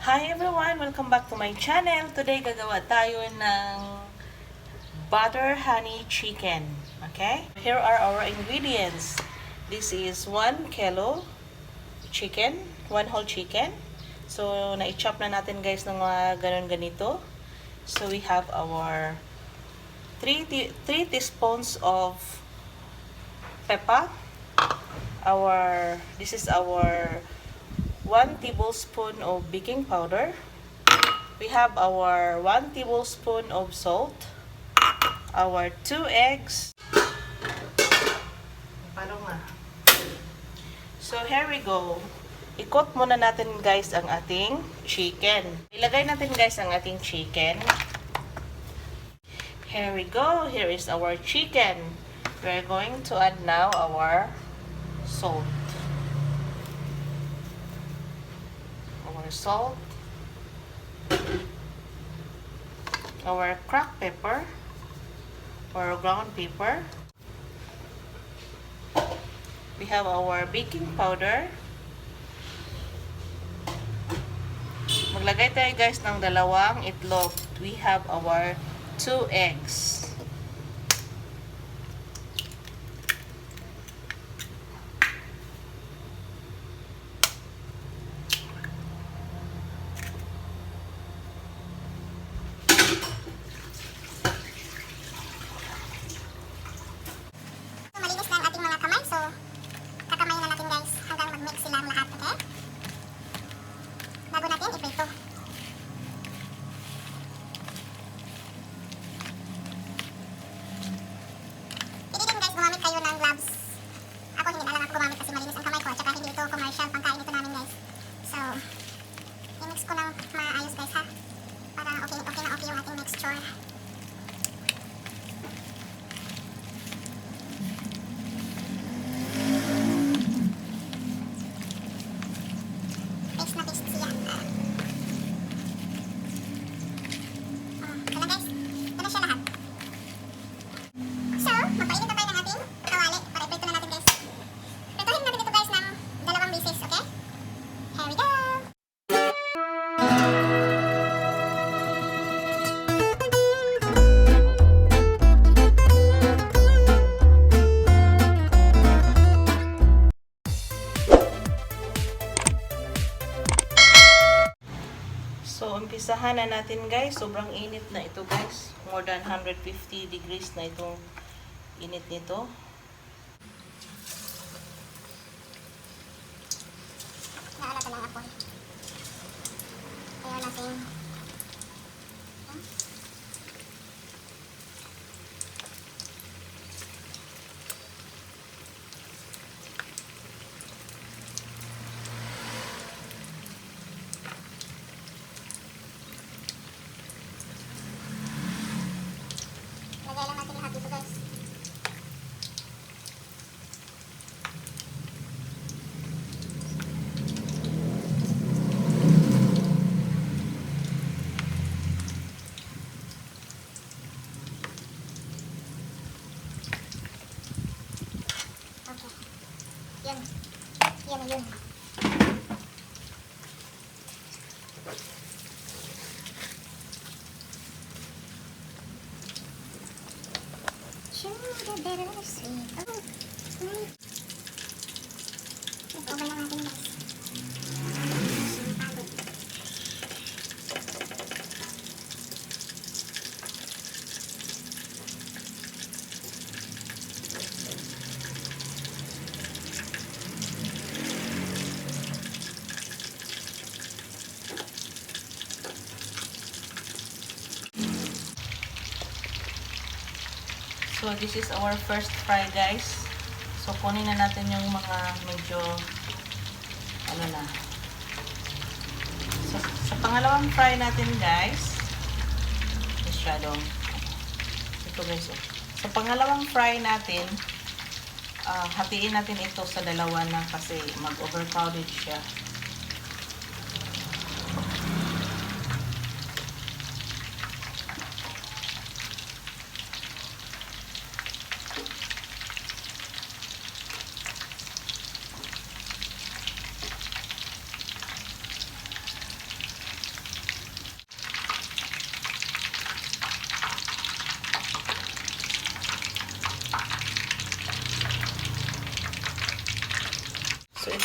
Hi everyone! Welcome back to my channel. Today gagawa tayo ng butter honey chicken. Okay? Here are our ingredients. This is 1 kilo chicken, 1 whole chicken. So, na-chop na natin guys ng mga ganito. So, we have our 3 teaspoons of pepper. This is our 1 tablespoon of baking powder. We have our 1 tablespoon of salt. Our 2 eggs. So here we go. Ikot muna natin guys ang ating chicken. Ilagay natin guys ang ating chicken. Here we go. Here is our chicken. We're going to add now our salt. Salt, our cracked pepper or ground pepper. We have our baking powder. Maglagay tayo guys ng dalawang itlog. We have our 2 eggs. So, umpisahan na natin guys. Sobrang init na ito guys. More than 150 degrees na itong init nito. Naala talaga ako. Ayaw natin. Lagay lang natin lahat dito guys. Yun. Yan na yun. Sugar better sweet. Oh, sweet. Nag-over lang natin guys. So, this is our first fry guys. So, kunin na natin yung mga medyo ano na. So, sa pangalawang fry natin guys, masyadong ito guys. Sa pangalawang fry natin, hatiin natin ito sa dalawa na kasi mag-overcrowded siya.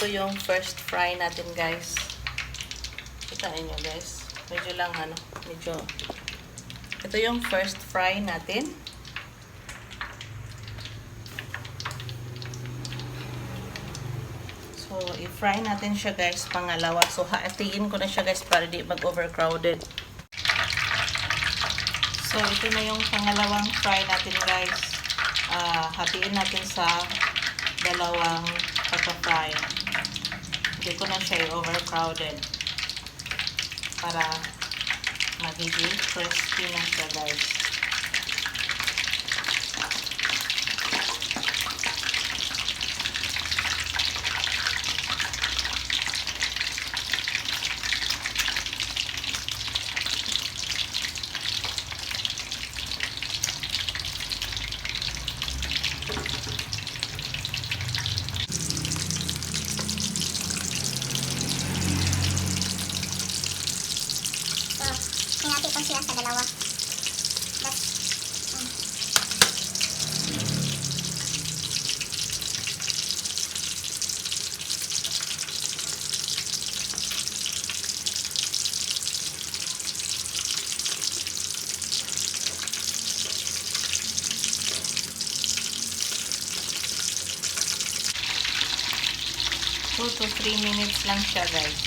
ito yung first fry natin, guys. Kitain nyo, guys. Medyo lang, medyo. Ito yung first fry natin. So, i-fry natin siya, guys, pangalawa. So, hatiin ko na siya, guys, para di mag-overcrowded. So, ito na yung pangalawang fry natin, guys. Hatiin natin sa dalawang pagka-fry. Hindi ko na siya i-overcrowded para magiging crispy na siya, guys. So, hinati ko siya sa dalawa. That's, 2 to 3 minutes lang siya, guys.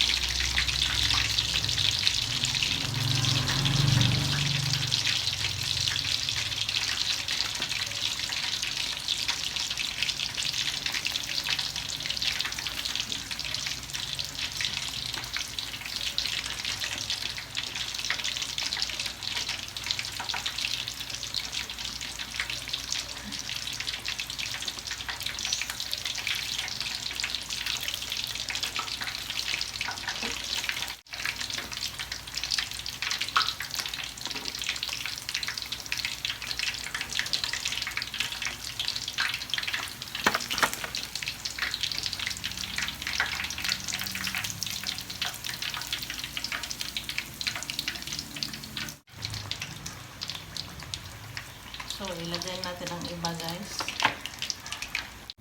So, ilagay natin ang iba, guys.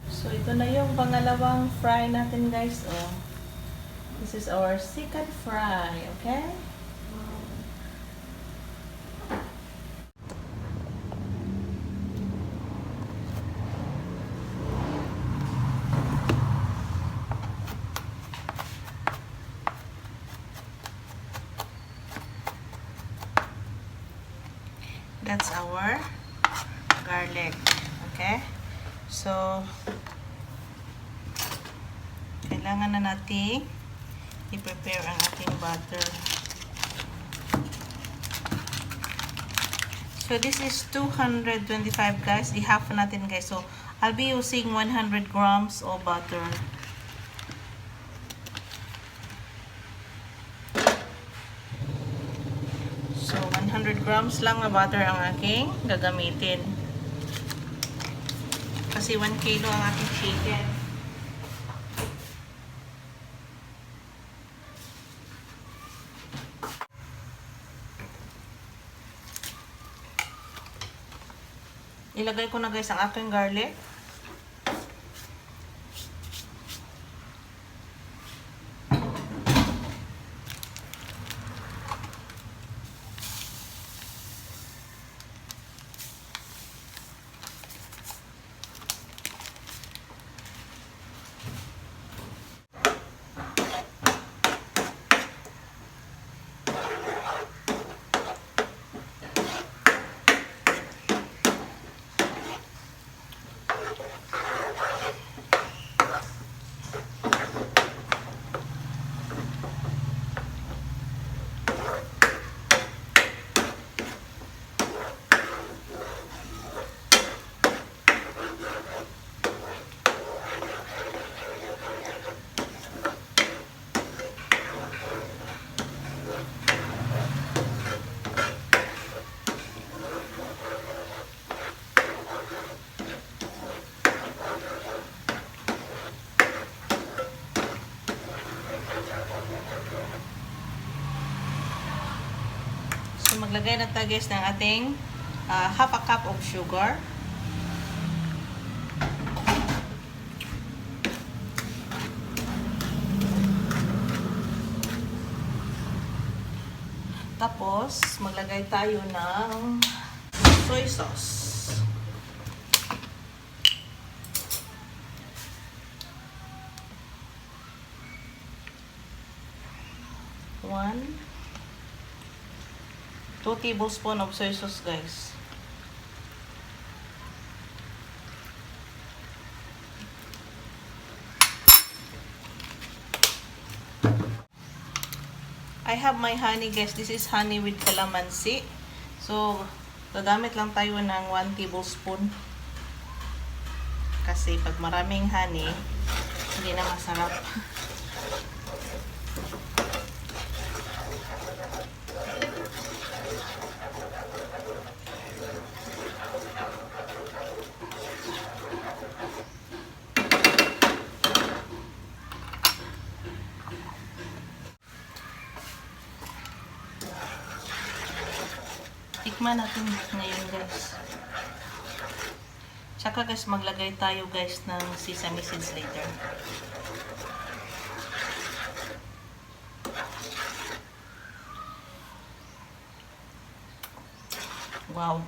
So, ito na yung pangalawang fry natin, guys. Oh. This is our second fry, okay? That's our garlic. Okay? So, kailangan na natin i-prepare ang ating butter. So, this is 225, guys. I-half natin, guys. So, I'll be using 100 grams of butter. So, 100 grams lang na butter ang aking gagamitin. Kasi 1 kilo ang ating chicken. Ilagay ko na, guys, ang aking garlic. So, maglagay na tayo, guys, ng ating half a cup of sugar. Tapos, maglagay tayo ng soy sauce. One, 2 tablespoons of soy sauce, guys. I have my honey, guys. This is honey with calamansi. So, gagamit lang tayo ng 1 tablespoon. Kasi pag maraming honey, hindi na masarap. Tikman natin ngayon, guys. Tsaka guys, maglagay tayo guys ng sesame seeds later. Wow.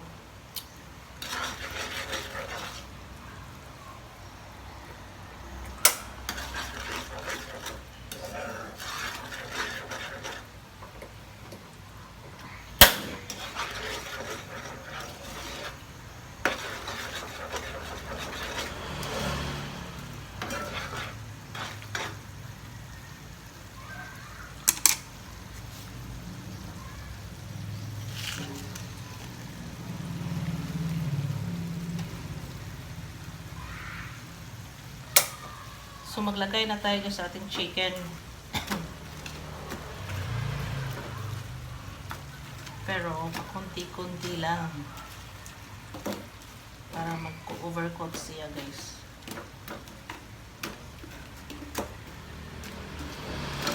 So, maglagay na tayo sa ating chicken. Pero, pakunti-kunti lang. Para mag-overcook siya, guys.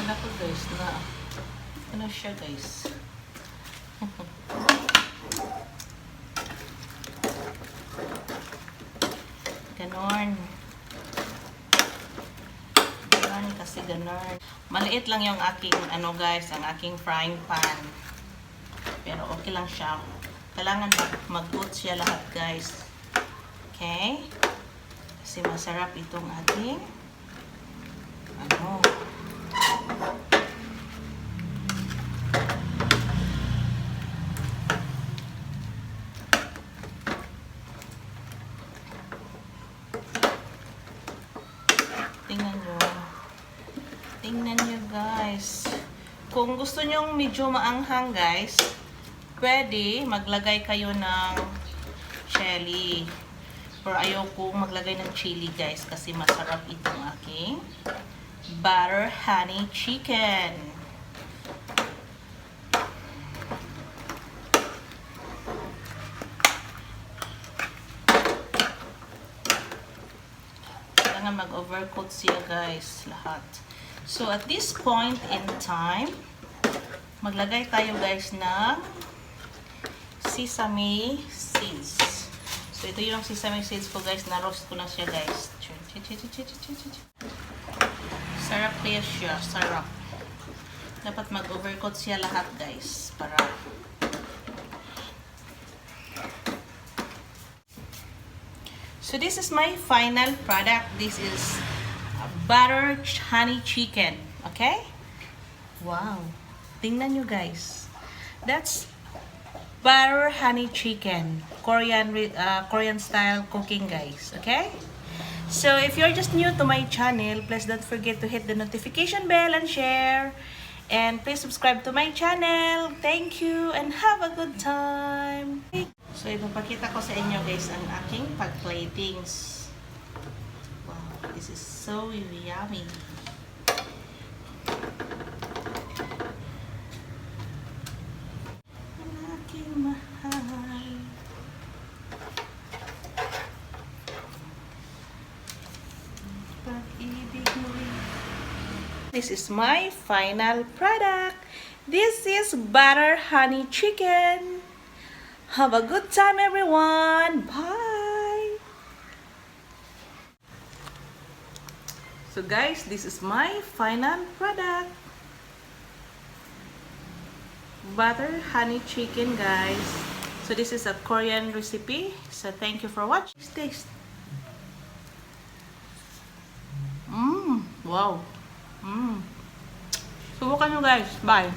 Wala ko, guys, na ano siya, guys. Ganon. Kasi ganon. Maliit lang yung aking ano guys, ang aking frying pan. Pero okay lang siya. Kailangan mag-coat siya lahat guys. Okay? Kasi masarap itong ating ano. Tingnan nyo. Tingnan nyo guys. Kung gusto nyong medyo maanghang guys, pwede maglagay kayo ng chili. Pero ayaw kong maglagay ng chili guys kasi masarap itong aking butter honey chicken. Kailangan mag-overcoat siya guys lahat. So, at this point in time, maglagay tayo guys ng sesame seeds. So, ito yung sesame seeds ko guys. Na-roast ko na siya guys. Sarap kaya siya. Sarap. Dapat mag-overcoat siya lahat guys. Para so, this is my final product. This is butter honey chicken. Okay? Wow. Tingnan nyo guys. That's butter honey chicken. Korean style cooking guys. Okay? So, if you're just new to my channel, please don't forget to hit the notification bell and share. And please subscribe to my channel. Thank you and have a good time. So, ipapakita ko sa inyo guys ang aking pag-platings. Wow, this is so yummy. Ang aking mahal. Pag-ibig mo. This is my final product. This is butter honey chicken. Have a good time everyone. Bye. So guys, this is my final product. butter honey chicken, guys. So this is a Korean recipe. So thank you for watching. Taste. Wow. Subukan nyo, guys. Bye.